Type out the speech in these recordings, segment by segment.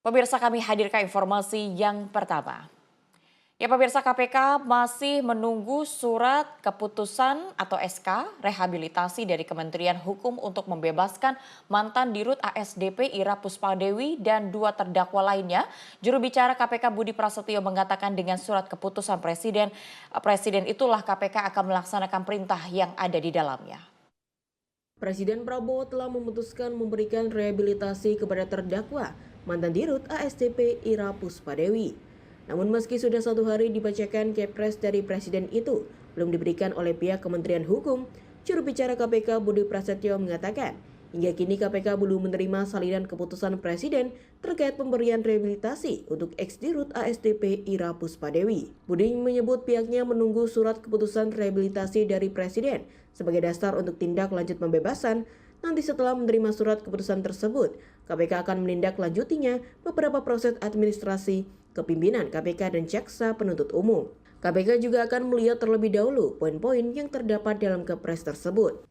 Pemirsa, kami hadirkan informasi yang pertama. Ya, pemirsa, KPK masih menunggu surat keputusan atau SK rehabilitasi dari Kementerian Hukum untuk membebaskan mantan Dirut ASDP Ira Puspadewi dan dua terdakwa lainnya. Juru bicara KPK Budi Prasetyo mengatakan dengan surat keputusan Presiden itulah KPK akan melaksanakan perintah yang ada di dalamnya. Presiden Prabowo telah memutuskan memberikan rehabilitasi kepada terdakwa mantan Dirut ASDP Ira Puspadewi. Namun meski sudah 1 hari dibacakan kepres dari Presiden itu, belum diberikan oleh pihak Kementerian Hukum, juru bicara KPK Budi Prasetyo mengatakan, hingga kini KPK belum menerima salinan keputusan Presiden terkait pemberian rehabilitasi untuk ex-Dirut ASDP Ira Puspadewi. Budi menyebut pihaknya menunggu surat keputusan rehabilitasi dari Presiden sebagai dasar untuk tindak lanjut pembebasan. Nanti setelah menerima surat keputusan tersebut, KPK akan menindaklanjutinya beberapa proses administrasi kepimpinan KPK dan jaksa penuntut umum. KPK juga akan melihat terlebih dahulu poin-poin yang terdapat dalam kepres tersebut.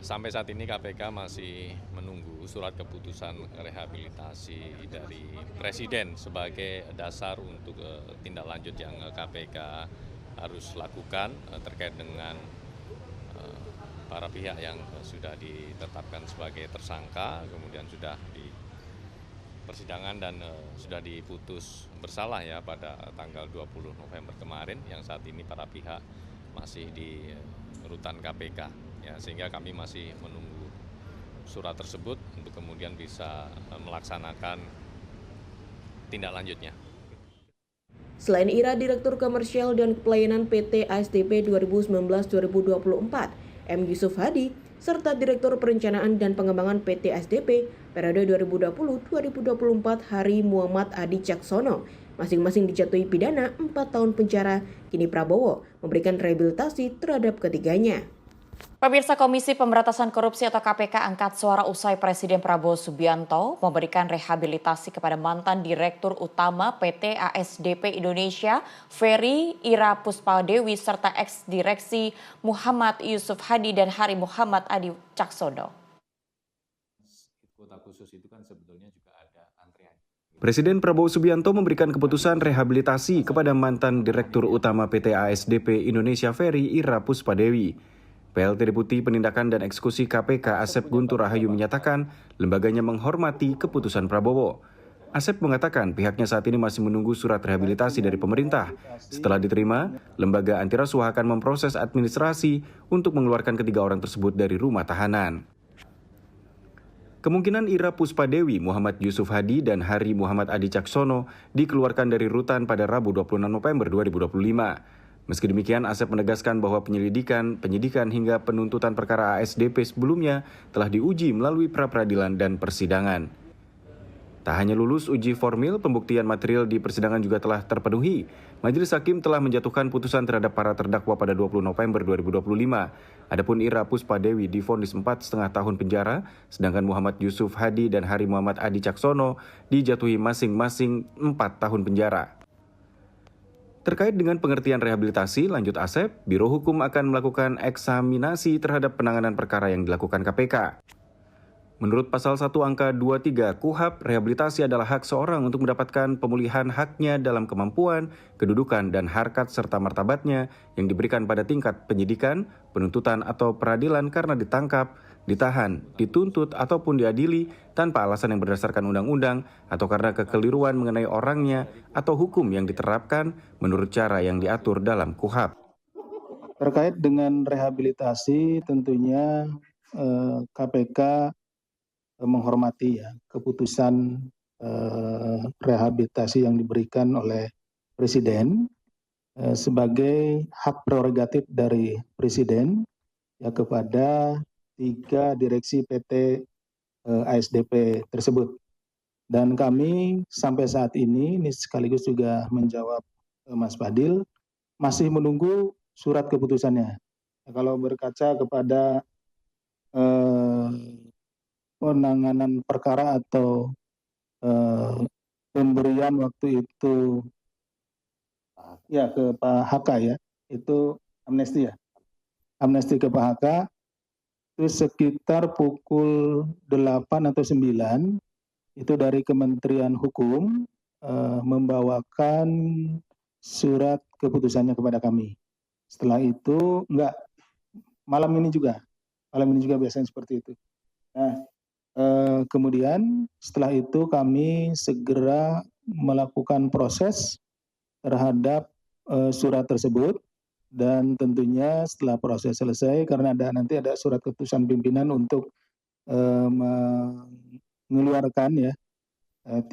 Sampai saat ini KPK masih menunggu surat keputusan rehabilitasi dari Presiden sebagai dasar untuk tindak lanjut yang KPK harus lakukan terkait dengan para pihak yang sudah ditetapkan sebagai tersangka, kemudian sudah di persidangan dan sudah diputus bersalah ya pada tanggal 20 November kemarin, yang saat ini para pihak masih di rutan KPK. Ya, sehingga kami masih menunggu surat tersebut untuk kemudian bisa melaksanakan tindak lanjutnya. Selain Ira, Direktur Komersial dan Pelayanan PT ASDP 2019-2024, M. Yusuf Hadi, serta Direktur Perencanaan dan Pengembangan PT ASDP periode 2020-2024 Hari Muhammad Adi Caksono, masing-masing dijatuhi pidana 4 tahun penjara. Kini Prabowo memberikan rehabilitasi terhadap ketiganya. Pemirsa, Komisi Pemberantasan Korupsi atau KPK angkat suara usai Presiden Prabowo Subianto memberikan rehabilitasi kepada mantan Direktur Utama PT ASDP Indonesia, Ferry Ira Puspadewi, serta ex-direksi Muhammad Yusuf Hadi dan Hari Muhammad Adi Caksono. Kota khusus itu kan sebetulnya juga ada antrean. Presiden Prabowo Subianto memberikan keputusan rehabilitasi kepada mantan Direktur Utama PT ASDP Indonesia Ferry Ira Puspadewi. PLT Deputi Penindakan dan Eksekusi KPK Asep Guntur Rahayu menyatakan lembaganya menghormati keputusan Prabowo. Asep mengatakan pihaknya saat ini masih menunggu surat rehabilitasi dari pemerintah. Setelah diterima, lembaga anti rasuah akan memproses administrasi untuk mengeluarkan ketiga orang tersebut dari rumah tahanan. Kemungkinan Ira Puspadewi, Muhammad Yusuf Hadi, dan Hari Muhammad Adi Caksono dikeluarkan dari rutan pada Rabu 26 November 2025. Meski demikian, Asep menegaskan bahwa penyidikan hingga penuntutan perkara ASDP sebelumnya telah diuji melalui pra-peradilan dan persidangan. Tak hanya lulus uji formil, pembuktian material di persidangan juga telah terpenuhi. Majelis Hakim telah menjatuhkan putusan terhadap para terdakwa pada 20 November 2025. Adapun Ira Puspadewi divonis 4,5 tahun penjara, sedangkan Muhammad Yusuf Hadi dan Hari Muhammad Adi Caksono dijatuhi masing-masing 4 tahun penjara. Terkait dengan pengertian rehabilitasi, lanjut Asep, Biro Hukum akan melakukan eksaminasi terhadap penanganan perkara yang dilakukan KPK. Menurut pasal 1 angka 23 KUHP, rehabilitasi adalah hak seorang untuk mendapatkan pemulihan haknya dalam kemampuan, kedudukan, dan harkat serta martabatnya yang diberikan pada tingkat penyidikan, penuntutan, atau peradilan karena ditangkap, ditahan, dituntut, ataupun diadili tanpa alasan yang berdasarkan undang-undang atau karena kekeliruan mengenai orangnya atau hukum yang diterapkan menurut cara yang diatur dalam KUHP. Terkait dengan rehabilitasi, tentunya KPK menghormati ya keputusan rehabilitasi yang diberikan oleh Presiden sebagai hak prerogatif dari Presiden ya kepada 3 direksi PT ASDP tersebut. Dan kami sampai saat ini sekaligus juga menjawab Mas Fadil, masih menunggu surat keputusannya. Kalau berkaca kepada penanganan perkara atau pemberian waktu itu ya ke Pak HK ya, itu amnesti ya. Amnesti ke Pak HK itu sekitar pukul 8 atau 9 itu dari Kementerian Hukum membawakan surat keputusannya kepada kami. Setelah itu malam ini juga biasanya seperti itu. Nah, kemudian setelah itu kami segera melakukan proses terhadap surat tersebut, dan tentunya setelah proses selesai, karena nanti ada surat keputusan pimpinan untuk mengeluarkan 3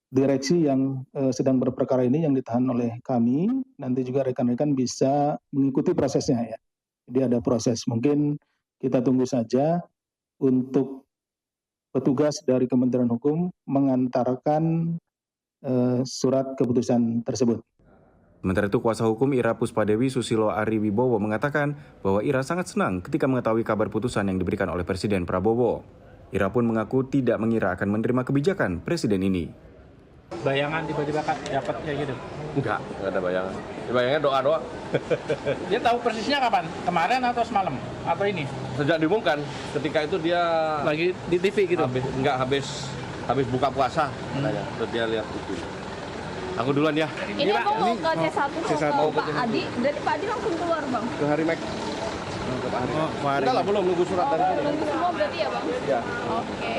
direksi yang sedang berperkara ini yang ditahan oleh kami. Nanti juga rekan-rekan bisa mengikuti prosesnya ya. Jadi ada proses, mungkin kita tunggu saja untuk petugas dari Kementerian Hukum mengantarkan surat keputusan tersebut. Sementara itu, kuasa hukum Ira Puspadewi Susilo Ari Wibowo mengatakan bahwa Ira sangat senang ketika mengetahui kabar putusan yang diberikan oleh Presiden Prabowo. Ira pun mengaku tidak mengira akan menerima kebijakan Presiden ini. Bayangan tiba-tiba dapat kayak gitu? Enggak ada bayangan. Bayangnya doa-doa. Dia tahu persisnya kapan? Kemarin atau semalam? Atau ini? Sejak diumumkan, ketika itu dia Lagi di TV gitu? habis buka puasa. Terus dia lihat itu. Aku duluan ya. Ini Bang mau ke C1 mau ke Pak Adi, berarti Pak Adi langsung keluar Bang? Ke Harimek. Ke Pak Harimek. Enggak lah, belum nunggu surat dari sini. Nunggu semua berarti ya Bang? Ya. Oke.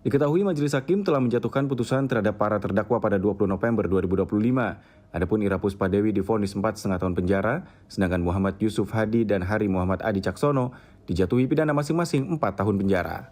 Diketahui Majelis Hakim telah menjatuhkan putusan terhadap para terdakwa pada 20 November 2025. Adapun Ira Puspadewi divonis 4,5 tahun penjara, sedangkan Muhammad Yusuf Hadi dan Hari Muhammad Adi Caksono dijatuhi pidana masing-masing 4 tahun penjara.